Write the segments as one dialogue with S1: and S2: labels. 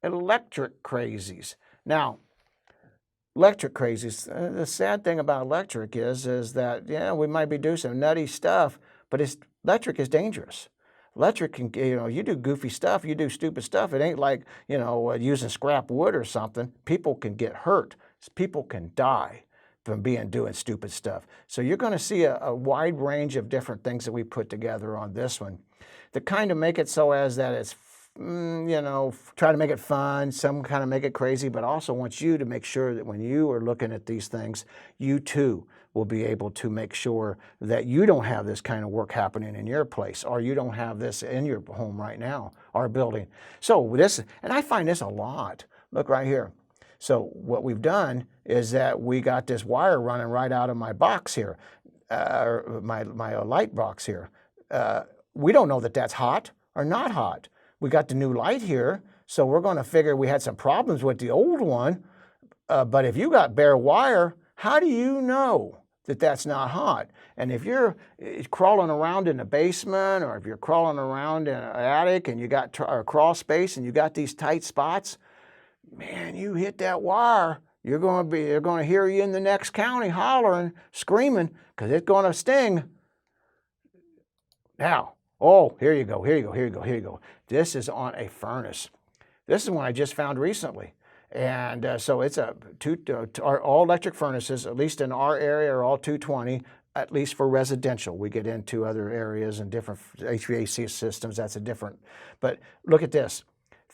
S1: electric crazies. Now, electric crazies, the sad thing about electric is that, yeah, we might be doing some nutty stuff, but electric is dangerous. Electric can, you do goofy stuff, you do stupid stuff. It ain't like, using scrap wood or something. People can get hurt. People can die from doing stupid stuff. So you're going to see a wide range of different things that we put together on this one to kind of make it so as that it's, try to make it fun, some kind of make it crazy, but also wants you to make sure that when you are looking at these things, you too will be able to make sure that you don't have this kind of work happening in your place, or you don't have this in your home right now, or building. So this, and I find this a lot. Look right here. So what we've done is that we got this wire running right out of my box here, my light box here. We don't know that that's hot or not hot. We got the new light here, so we're going to figure we had some problems with the old one. But if you got bare wire, how do you know that that's not hot? And if you're crawling around in the basement, or if you're crawling around in an attic and you got a crawl space and you got these tight spots, man, you hit that wire, they're going to hear you in the next county hollering, screaming, because it's going to sting. Now, oh, here you go. This is on a furnace. This is one I just found recently. And so it's all electric furnaces, at least in our area, are all 220, at least for residential. We get into other areas and different HVAC systems, that's a different. But look at this.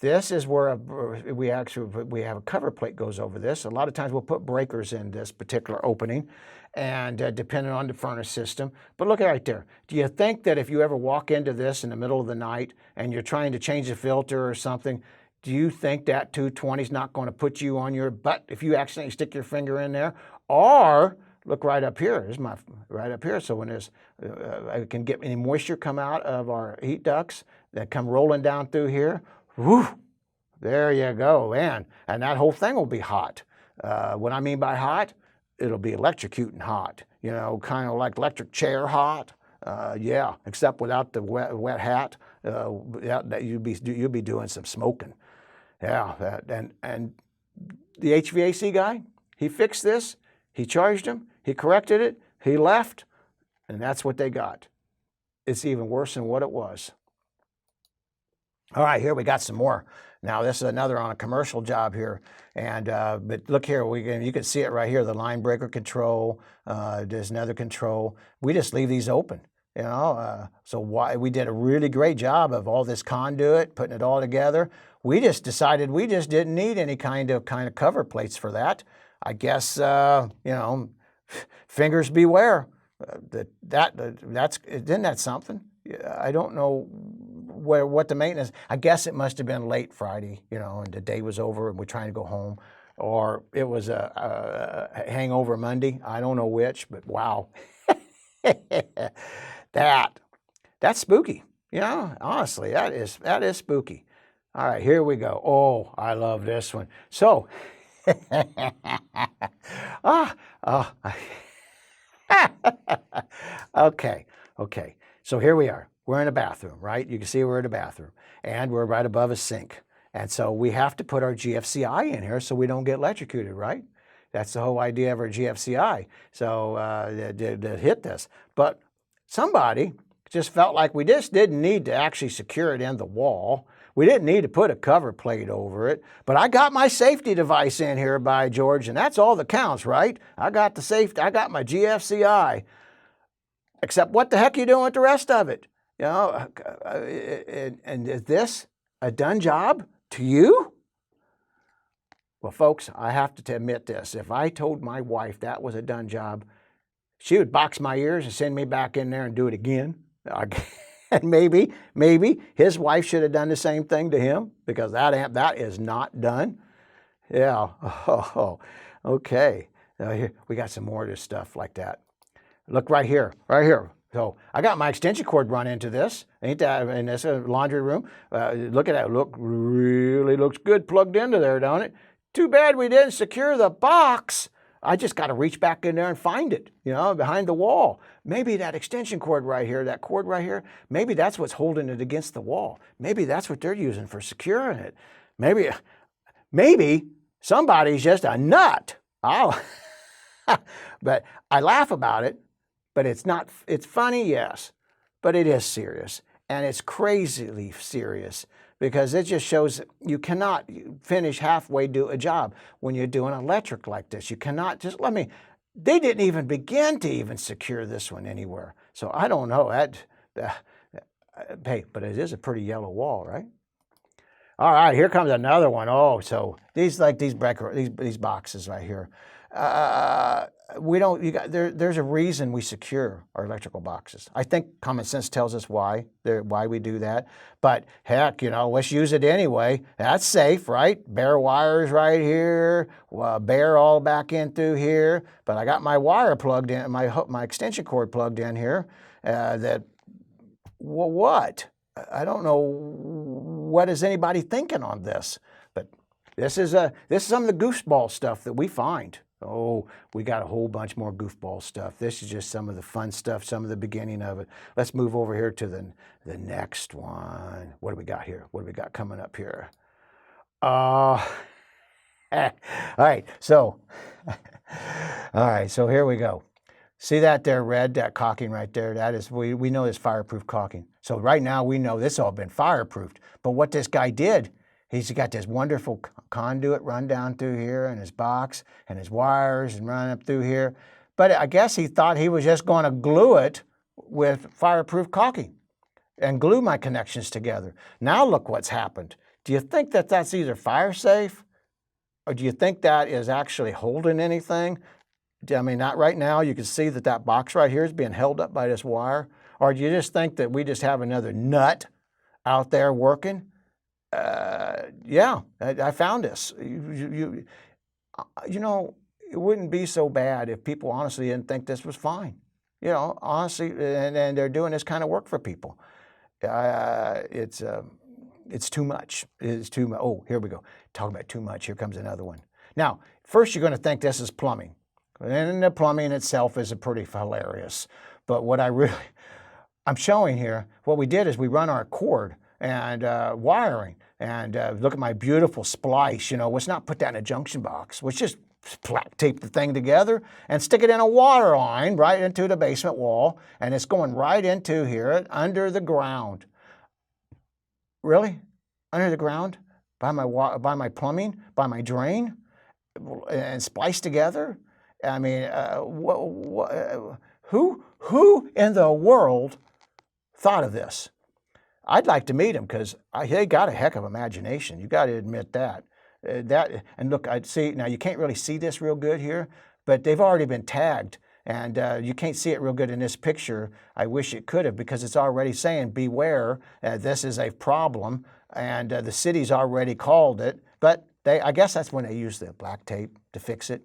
S1: This is where we have a cover plate goes over this. A lot of times we'll put breakers in this particular opening, and depending on the furnace system. But look right there. Do you think that if you ever walk into this in the middle of the night and you're trying to change the filter or something, do you think that 220 is not going to put you on your butt if you accidentally stick your finger in there? Or look right up here. Here's my right up here. So when there's, I can get any moisture come out of our heat ducts that come rolling down through here. Whew, there you go, man. And that whole thing will be hot. What I mean by hot, it'll be electrocuting hot, kind of like electric chair hot. Yeah, except without the wet hat, you'll be doing some smoking. Yeah, and the HVAC guy, he fixed this, he charged him, he corrected it, he left, and that's what they got. It's even worse than what it was. All right, here we got some more. Now this is another on a commercial job here, and but look here, you can see it right here. The line breaker control. There's another control. We just leave these open, So we did a really great job of all this conduit, putting it all together. We just decided we just didn't need any kind of cover plates for that. I guess fingers beware. Isn't that something? I don't know what the maintenance. I guess it must have been late Friday, and the day was over and we're trying to go home, or it was a hangover Monday. I don't know which, but wow, that's spooky. Honestly, that is spooky. All right, here we go. Oh, I love this one. So, okay. So here we are. We're in a bathroom, right? You can see we're in a bathroom, and we're right above a sink. And so we have to put our GFCI in here so we don't get electrocuted, right? That's the whole idea of our GFCI. So to hit this. But somebody just felt like we just didn't need to actually secure it in the wall. We didn't need to put a cover plate over it. But I got my safety device in here, by George, and that's all that counts, right? I got the safety. I got my GFCI. Except what the heck are you doing with the rest of it? And is this a done job to you? Well, folks, I have to admit this. If I told my wife that was a done job, she would box my ears and send me back in there and do it again. And maybe his wife should have done the same thing to him, because that is not done. Yeah. Oh, okay. Here, we got some more of this stuff like that. Look right here. So I got my extension cord run into this. Ain't that in this laundry room? Look at that. Really looks good plugged into there, don't it? Too bad we didn't secure the box. I just got to reach back in there and find it, behind the wall. Maybe that extension cord right here, that cord right here, maybe that's what's holding it against the wall. Maybe that's what they're using for securing it. Maybe, maybe somebody's just a nut. Oh, but I laugh about it, but it's not, it's funny, yes, but it is serious. And it's crazily serious because it just shows you cannot finish halfway do a job when you're doing electric like this. You cannot just, they didn't even begin to even secure this one anywhere. So I don't know. Hey, but it is a pretty yellow wall, right? All right, here comes another one. Oh, so these boxes right here. There's a reason we secure our electrical boxes. I think common sense tells us why we do that. But heck, let's use it anyway. That's safe, right? Bare wires right here, bare all back in through here. But I got my wire plugged in, my extension cord plugged in here. What? I don't know what is anybody thinking on this, but this is some of the goofball stuff that we find. Oh, we got a whole bunch more goofball stuff. This is just some of the fun stuff, some of the beginning of it. Let's move over here to the next one. What do we got here? What do we got coming up here? All right, so here we go. See that there red, that caulking right there? That is, we know it's fireproof caulking. So right now we know this all been fireproofed. But what this guy did, he's got this wonderful conduit run down through here and his box and his wires and run up through here. But I guess he thought he was just going to glue it with fireproof caulking and glue my connections together. Now look what's happened. Do you think that that's either fire safe or do you think that is actually holding anything? I mean, not right now. You can see that box right here is being held up by this wire. Or do you just think that we just have another nut out there working? Yeah, I found this. It wouldn't be so bad if people honestly didn't think this was fine. Honestly, and they're doing this kind of work for people. It's too much. It's too much. Oh, here we go. Talk about too much. Here comes another one. Now, first you're going to think this is plumbing. And the plumbing itself is pretty hilarious. But what I'm showing here, what we did is we run our cord and wiring. And look at my beautiful splice. Let's not put that in a junction box. Let's just tape the thing together and stick it in a water line right into the basement wall. And it's going right into here, under the ground. Really? Under the ground? By my plumbing? By my drain? And spliced together? I mean, who in the world thought of this? I'd like to meet them because they got a heck of imagination. You got to admit that. And look, I see now you can't really see this real good here, but they've already been tagged, and you can't see it real good in this picture. I wish it could have because it's already saying beware. This is a problem, and the city's already called it, but. I guess that's when they used the black tape to fix it.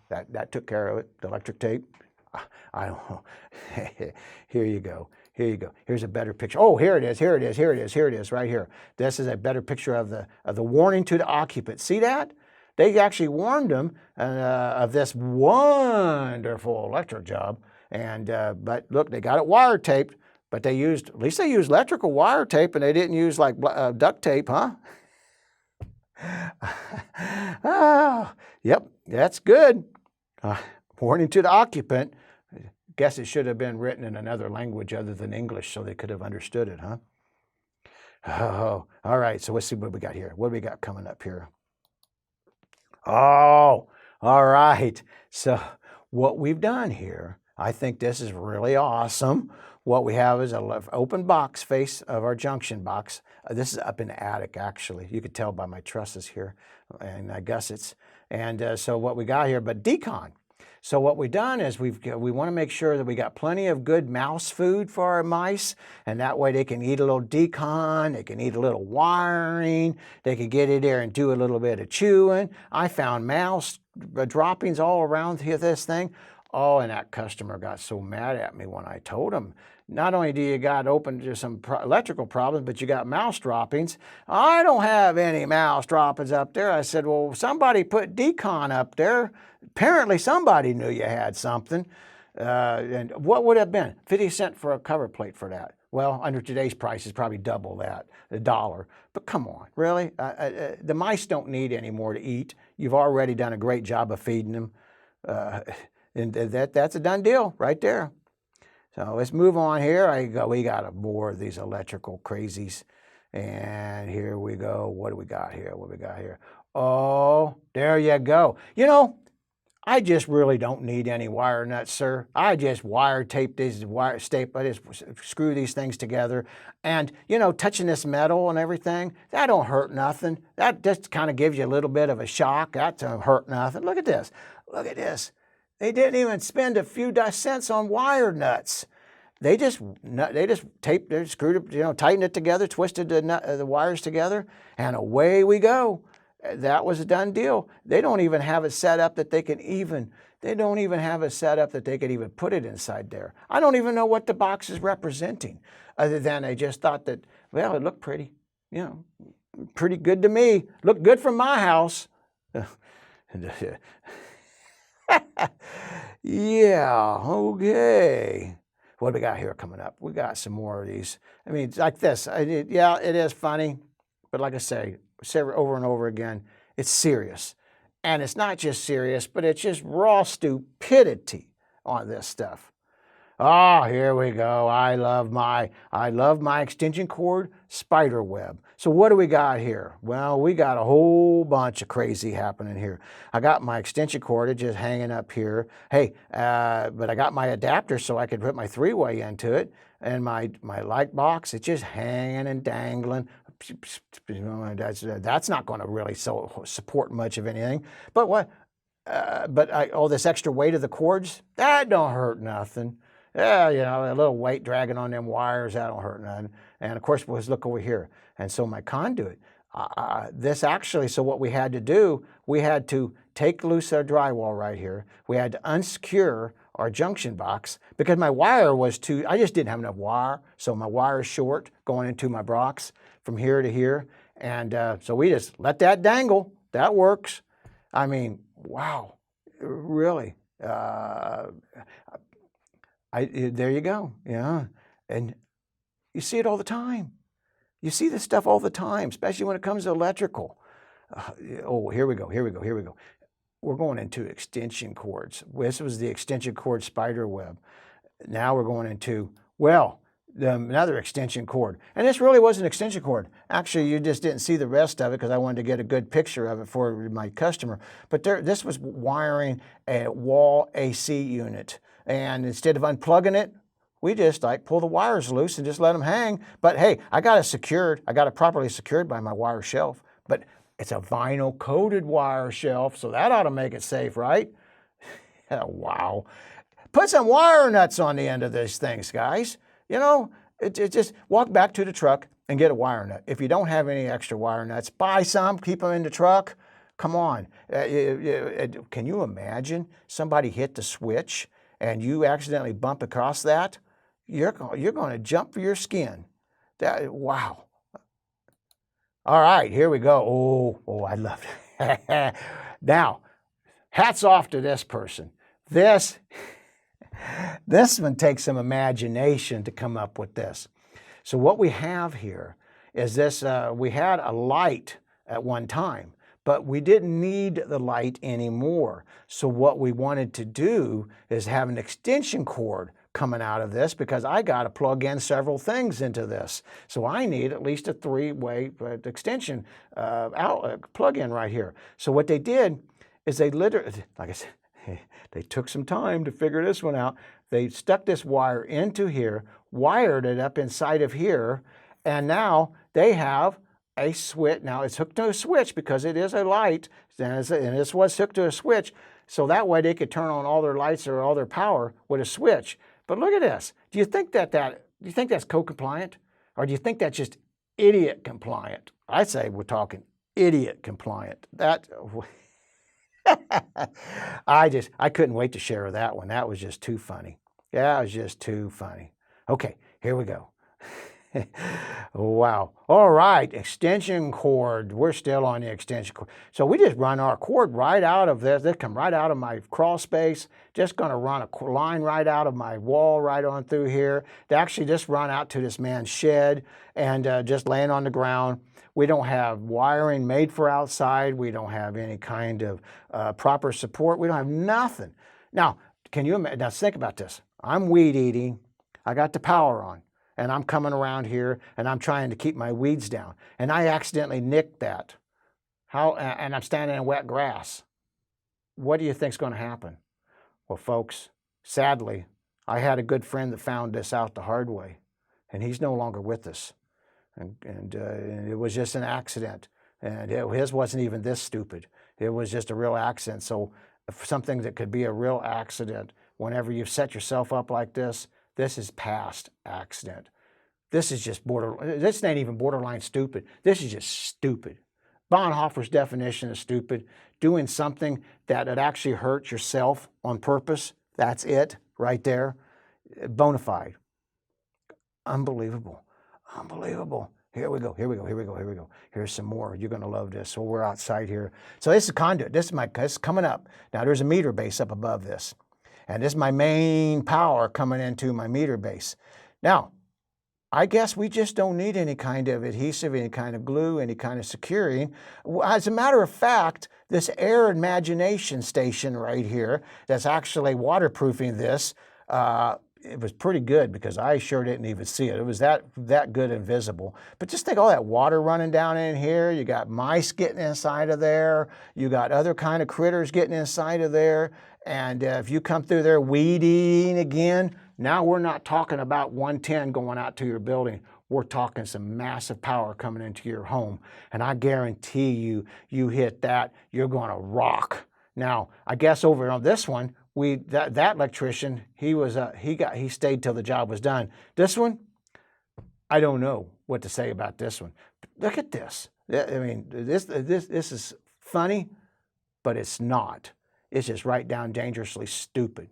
S1: That took care of it. The electric tape. I don't know. Here you go. Here you go. Here's a better picture. Oh, here it is. Here it is. Here it is. Here it is. Right here. This is a better picture of the warning to the occupant. See that? They actually warned them of this wonderful electric job. And but look, they got it wire taped. But at least they used electrical wire tape, and they didn't use like duct tape, huh? Oh, yep, that's good. Warning to the occupant. Guess it should have been written in another language other than English so they could have understood it, huh? Oh, all right, so let's see what we got here. What do we got coming up here? Oh, all right. So what we've done here, I think this is really awesome. What we have is an open box face of our junction box. This is up in the attic, actually. You could tell by my trusses here and my gussets. And so what we got here, but decon. So what we've done is we want to make sure that we got plenty of good mouse food for our mice, and that way they can eat a little decon, they can eat a little wiring, they can get in there and do a little bit of chewing. I found mouse droppings all around here, this thing. Oh, and that customer got so mad at me when I told him, not only do you got open to some electrical problems, but you got mouse droppings. I don't have any mouse droppings up there. I said, well, somebody put decon up there. Apparently somebody knew you had something. And what would it have been? 50 cents for a cover plate for that. Well, under today's price, it's probably double that, $1. But come on, really? The mice don't need any more to eat. You've already done a great job of feeding them. And that's a done deal right there. So let's move on here. We got more of these electrical crazies. And here we go. What do we got here? What do we got here? Oh, there you go. You know, I just really don't need any wire nuts, sir. I just wire tape these, I just screw these things together. And, you know, touching this metal and everything, that don't hurt nothing. That just kind of gives you a little bit of a shock. That don't hurt nothing. Look at this. Look at this. They didn't even spend a few cents on wire nuts. They just taped it, screwed it, you know, tightened it together, twisted the wires together, and away we go. That was a done deal. They don't even have it set up that they could even put it inside there. I don't even know what the box is representing, other than they just thought that, well, it looked pretty, you know, pretty good to me. Looked good from my house. Yeah, okay. What do we got here coming up? We got some more of these. I mean, it's like this. Yeah, it is funny, but like I say over and over again, it's serious. And it's not just serious, but it's just raw stupidity on this stuff. Ah, here we go. I love my extension cord spider web. So what do we got here? Well, we got a whole bunch of crazy happening here. I got my extension cord just hanging up here. Hey, but I got my adapter so I could put my 3-way into it, and my light box, it's just hanging and dangling. That's not going to really support much of anything. But what? All this extra weight of the cords, that don't hurt nothing. Yeah, you know, a little weight dragging on them wires, that don't hurt nothing. And of course, let's look over here. And so my conduit, so what we had to do, we had to take loose our drywall right here. We had to unsecure our junction box because my wire was I just didn't have enough wire. So my wire is short going into my box from here to here. And so we just let that dangle. That works. I mean, wow, really. There you go, yeah. And you see it all the time. You see this stuff all the time, especially when it comes to electrical. Here we go. We're going into extension cords. This was the extension cord spider web. Now we're going into, well, another extension cord. And this really was an extension cord. Actually, you just didn't see the rest of it because I wanted to get a good picture of it for my customer. But this was wiring a wall AC unit. And instead of unplugging it, we just pull the wires loose and just let them hang. But hey, I got it secured. I got it properly secured by my wire shelf. But it's a vinyl coated wire shelf, so that ought to make it safe, right? Wow. Put some wire nuts on the end of these things, guys. You know, just walk back to the truck and get a wire nut. If you don't have any extra wire nuts, buy some, keep them in the truck. Come on. Can you imagine somebody hit the switch and you accidentally bump across that? You're going to jump for your skin. Wow. All right, here we go. Oh, I love it. Now, hats off to this person. This one takes some imagination to come up with this. So what we have here is this, we had a light at one time, but we didn't need the light anymore. So what we wanted to do is have an extension cord coming out of this because I got to plug in several things into this. So I need at least a 3-way extension plug-in right here. So what they did is they literally, like I said, they took some time to figure this one out. They stuck this wire into here, wired it up inside of here, and now they have a switch. Now it's hooked to a switch because it is a light, and this was hooked to a switch, so that way they could turn on all their lights or all their power with a switch. But look at this. Do you think do you think that's code compliant, or do you think that's just idiot compliant? I'd say we're talking idiot compliant. I couldn't wait to share that one. That was just too funny. Yeah, it was just too funny. Okay, here we go. Wow. All right, extension cord. We're still on the extension cord. So we just run our cord right out of this. They come right out of my crawl space. Just going to run a line right out of my wall right on through here. They actually just run out to this man's shed and just laying on the ground. We don't have wiring made for outside. We don't have any kind of proper support. We don't have nothing. Now, can you imagine? Now think about this. I'm weed eating. I got the power on. And I'm coming around here and I'm trying to keep my weeds down. And I accidentally nicked that. And I'm standing in wet grass. What do you think's going to happen? Well, folks, sadly, I had a good friend that found this out the hard way. And he's no longer with us. And it was just an accident. And his wasn't even this stupid. It was just a real accident. So something that could be a real accident, whenever you've set yourself up like this is past accident. This is just this ain't even borderline stupid. This is just stupid. Bonhoeffer's definition of stupid, doing something that it actually hurts yourself on purpose. That's it right there. Bona fide. Unbelievable. Unbelievable. Here we go, here we go, here we go, here we go. Here's some more. You're going to love this. So we're outside here. So this is conduit. This is coming up. Now there's a meter base up above this. And this is my main power coming into my meter base. Now, I guess we just don't need any kind of adhesive, any kind of glue, any kind of securing. As a matter of fact, this air imagination station right here that's actually waterproofing this, it was pretty good because I sure didn't even see it. It was that good and visible. But just think all that water running down in here. You got mice getting inside of there. You got other kind of critters getting inside of there. And if you come through there weed eating again, now we're not talking about 110 going out to your building. We're talking some massive power coming into your home. And I guarantee you, you hit that, you're going to rock. Now, I guess over on this one, that electrician, he stayed till the job was done. This one, I don't know what to say about this one. Look at this. I mean, this is funny, but it's not. It's just right down dangerously stupid.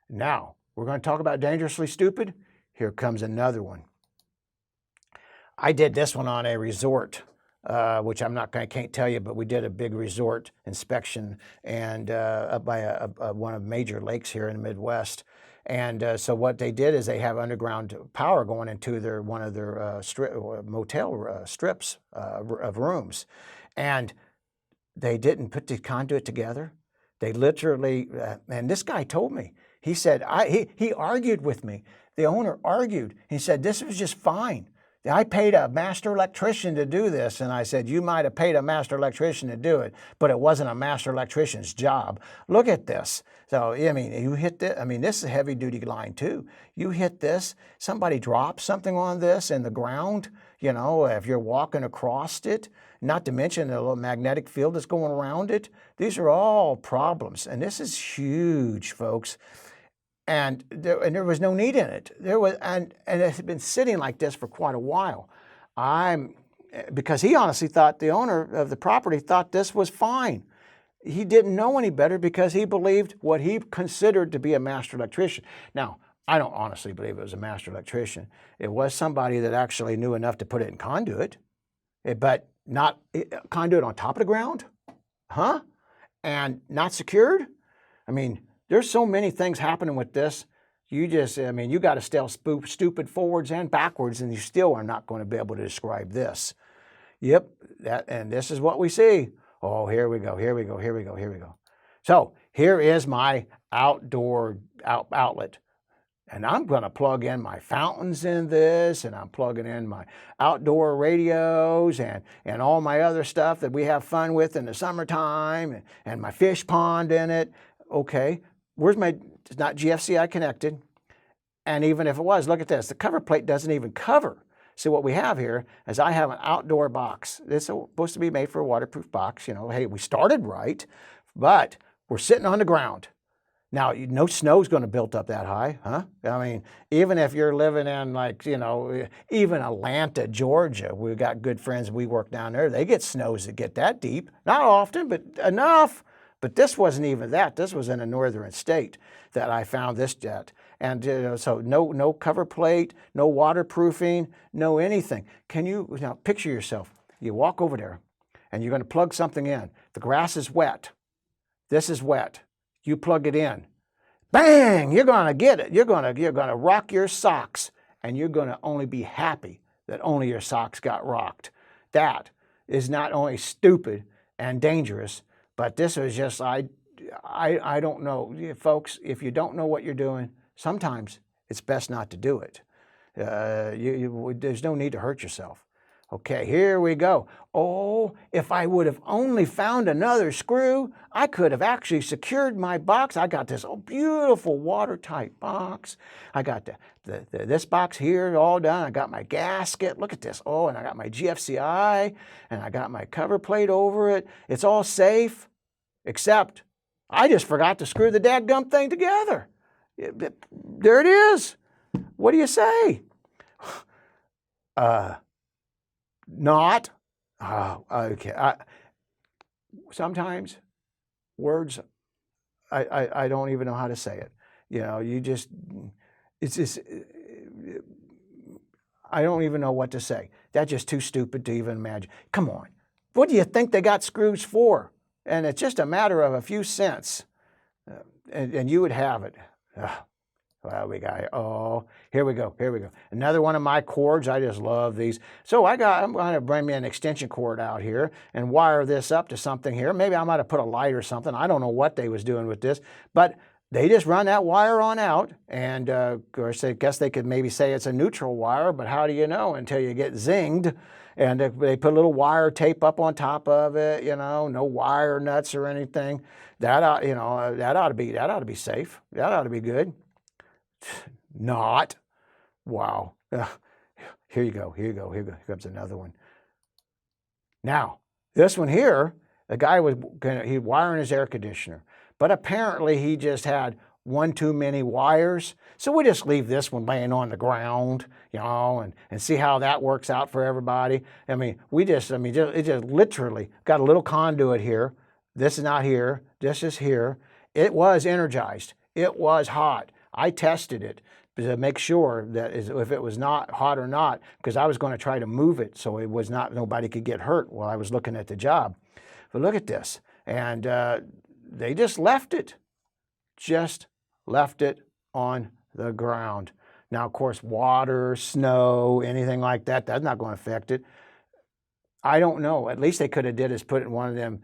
S1: Now, we're going to talk about dangerously stupid. Here comes another one. I did this one on a resort, which I can't tell you, but we did a big resort inspection and up by one of the major lakes here in the Midwest. And so what they did is they have underground power going into one of their motel strips of rooms. And they didn't put the conduit together. They literally, and this guy told me, he said, he argued with me. The owner argued. He said, this was just fine. I paid a master electrician to do this. And I said, you might have paid a master electrician to do it, but it wasn't a master electrician's job. Look at this. So, I mean, you hit this. I mean, this is a heavy duty line too. You hit this, somebody drops something on this in the ground, you know, if you're walking across it, not to mention the little magnetic field that's going around it. These are all problems. And this is huge, folks. And there was no need in it. And it had been sitting like this for quite a while. Because he honestly thought, the owner of the property thought this was fine. He didn't know any better because he believed what he considered to be a master electrician. Now, I don't honestly believe it was a master electrician. It was somebody that actually knew enough to put it in conduit, but not conduit on top of the ground, huh? And not secured. I mean, there's so many things happening with this. You got to stay stupid forwards and backwards, and you still are not going to be able to describe this. Yep, and this is what we see. Oh, here we go, here we go, here we go, here we go. So here is my outdoor outlet. And I'm going to plug in my fountains in this, and I'm plugging in my outdoor radios and all my other stuff that we have fun with in the summertime, and my fish pond in it. Okay, it's not GFCI connected. And even if it was, look at this. The cover plate doesn't even cover. See, what we have here is I have an outdoor box. This is supposed to be made for a waterproof box. You know, hey, we started right, but we're sitting on the ground. Now, no snow's going to build up that high, huh? I mean, even if you're living in, like, you know, even Atlanta, Georgia, we've got good friends, we work down there, they get snows that get that deep. Not often, but enough. But this wasn't even that. This was in a northern state that I found this jet. And so no cover plate, no waterproofing, no anything. Can you now picture yourself? You walk over there and you're going to plug something in. The grass is wet. This is wet. You plug it in. Bang! You're going to get it. You're going to rock your socks, and you're going to only be happy that only your socks got rocked. That is not only stupid and dangerous, but this is just, I don't know. Folks, if you don't know what you're doing, sometimes it's best not to do it. There's no need to hurt yourself. Okay, here we go. Oh, if I would have only found another screw, I could have actually secured my box. I got this beautiful watertight box. I got this box here all done. I got my gasket. Look at this. Oh, and I got my GFCI, and I got my cover plate over it. It's all safe, except I just forgot to screw the dadgum thing together. There it is. What do you say? Not. Oh, okay. Sometimes words, I don't even know how to say it. You know, it's just, I don't even know what to say. That's just too stupid to even imagine. Come on. What do you think they got screws for? And it's just a matter of a few cents, and you would have it. Well, here we go. Another one of my cords. I just love these. So I'm going to bring me an extension cord out here and wire this up to something here. Maybe I might have put a light or something. I don't know what they was doing with this, but they just run that wire on out. And of course, I guess they could maybe say it's a neutral wire, but how do you know until you get zinged? And they put a little wire tape up on top of it, you know, no wire nuts or anything. That ought to be safe. That ought to be good. Not. Wow. Here you go. Here comes another one. Now, this one here, the guy was wiring his air conditioner, but apparently he just had one too many wires. So we just leave this one laying on the ground, you know, and see how that works out for everybody. I mean, it just literally got a little conduit here. This is not here. This is here. It was energized. It was hot. I tested it to make sure that if it was not hot or not, because I was going to try to move it so it was not, nobody could get hurt while I was looking at the job. But look at this. And they just left it on the ground. Now, of course, water, snow, anything like that, that's not going to affect it. I don't know. At least they could have did is put it in one of them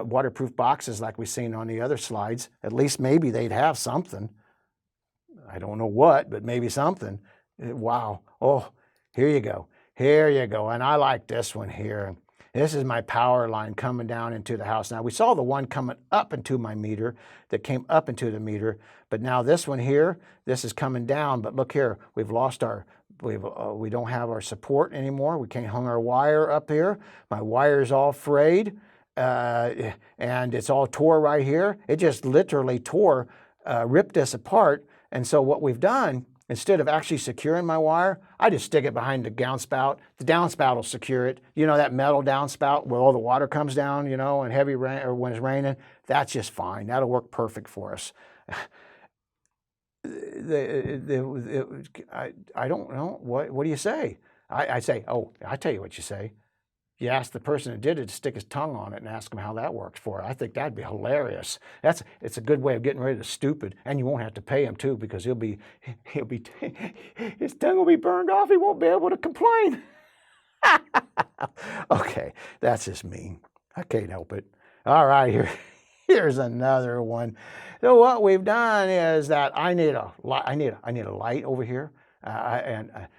S1: waterproof boxes like we've seen on the other slides. At least maybe they'd have something. I don't know what, but maybe something. Wow. Oh, here you go. And I like this one here. This is my power line coming down into the house. Now, we saw the one coming up into my meter that came up into the meter, but now this one here, this is coming down. But look here, we've lost we don't have our support anymore. We can't hang our wire up here. My wire's all frayed, and it's all tore right here. It just literally ripped this apart. And so what we've done, instead of actually securing my wire, I just stick it behind the downspout. The downspout will secure it. You know, that metal downspout where all the water comes down, you know, in heavy rain or when it's raining, that's just fine. That'll work perfect for us. I don't know. What do you say? I say, oh, I tell you what you say. You ask the person who did it to stick his tongue on it and ask him how that works for it. I think that'd be hilarious. It's a good way of getting rid of the stupid, and you won't have to pay him too because he'll be his tongue will be burned off. He won't be able to complain. Okay, that's just mean. I can't help it. All right, here's another one. So what we've done is that I need a light over here.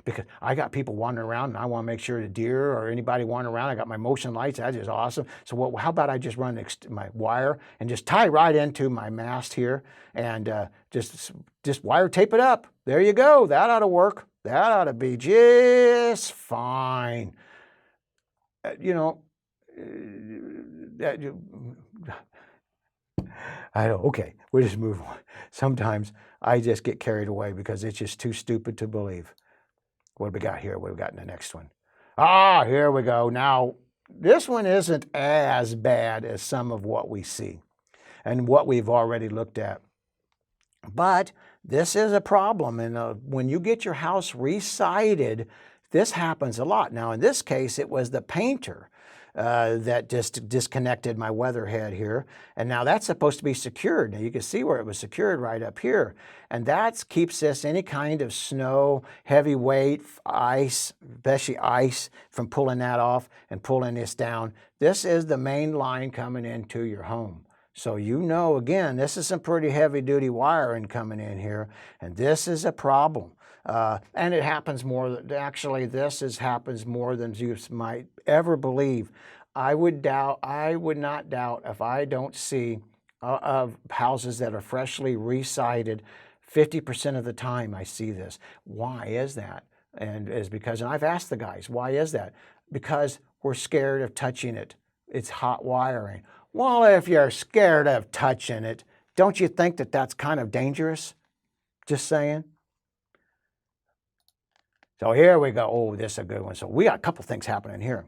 S1: Because I got people wandering around and I want to make sure the deer or anybody wandering around, I got my motion lights. That's just awesome. So how about I just run my wire and just tie right into my mast here and just wire tape it up. There you go. That ought to work. That ought to be just fine. Okay, we'll just move on. Sometimes I just get carried away because it's just too stupid to believe. What have we got here? What have we got in the next one? Here we go. Now, this one isn't as bad as some of what we see. and what we've already looked at. But this is a problem, and when you get your house re-sided, this happens a lot. Now, in this case, it was the painter that just disconnected my weatherhead here, and now that's supposed to be secured. Now you can see where it was secured right up here, and that keeps this any kind of snow, heavy weight, ice, especially ice, from pulling that off and pulling this down. This is the main line coming into your home. So you know, again, this is some pretty heavy-duty wiring coming in here, and this is a problem. And it happens more, actually happens more than you might ever believe. I would not doubt if I don't see of houses that are freshly re-sided, 50% of the time I see this. Why is that? And I've asked the guys, why is that? Because we're scared of touching it. It's hot wiring. Well, if you're scared of touching it, don't you think that that's kind of dangerous? Just saying. So here we go. Oh, this is a good one. So we got a couple things happening here.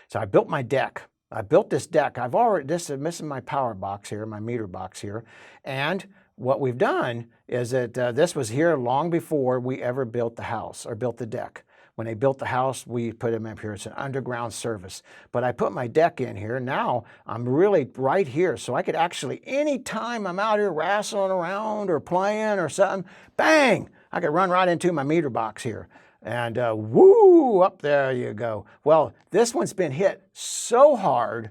S1: So I built my deck. I built this deck. This is missing my power box here, my meter box here. And what we've done is that this was here long before we ever built the house or built the deck. When they built the house, we put them up here. It's an underground service. But I put my deck in here. Now I'm really right here. So I could actually, anytime I'm out here wrestling around or playing or something, bang, I could run right into my meter box here. And woo, up there you go. Well, this one's been hit so hard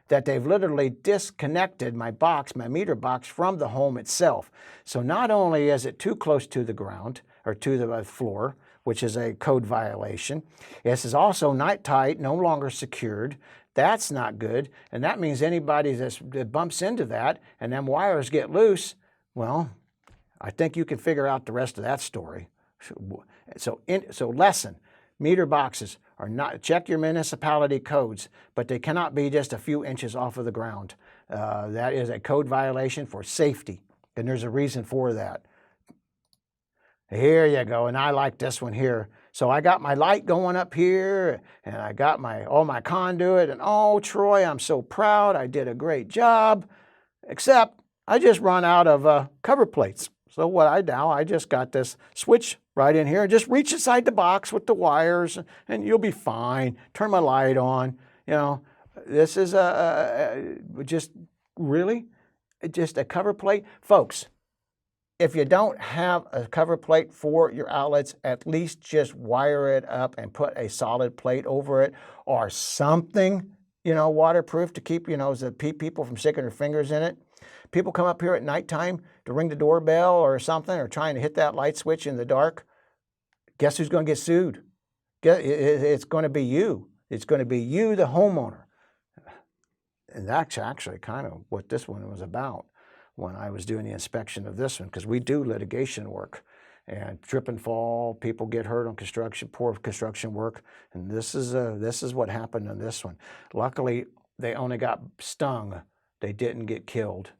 S1: that they've literally disconnected my meter box from the home itself. So not only is it too close to the ground or to the floor, which is a code violation, this is also night tight, no longer secured. That's not good. And that means anybody that bumps into that and them wires get loose, well, I think you can figure out the rest of that story. So lesson, meter boxes are not, check your municipality codes, but they cannot be just a few inches off of the ground. That is a code violation for safety, and there's a reason for that. Here you go, and I like this one here. So I got my light going up here, and I got all my conduit, and oh, Troy, I'm so proud. I did a great job, except I just run out of cover plates. So what I just got this switch right in here and just reach inside the box with the wires and you'll be fine. Turn my light on. You know, this is just a cover plate. Folks, if you don't have a cover plate for your outlets, at least just wire it up and put a solid plate over it or something, waterproof to keep, people from sticking their fingers in it. People come up here at nighttime to ring the doorbell or something or trying to hit that light switch in the dark. Guess who's going to get sued? It's going to be you. It's going to be you, the homeowner. And that's actually kind of what this one was about when I was doing the inspection of this one, because we do litigation work. And trip and fall, people get hurt on poor construction work. And this is what happened on this one. Luckily, they only got stung. They didn't get killed.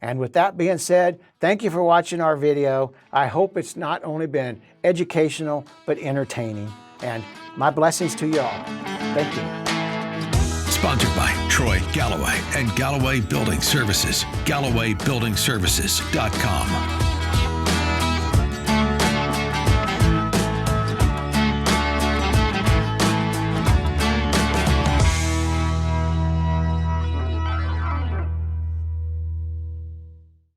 S1: And with that being said, thank you for watching our video. I hope it's not only been educational, but entertaining. And my blessings to you all. Thank you.
S2: Sponsored by Troy Galloway and Galloway Building Services. GallowayBuildingServices.com.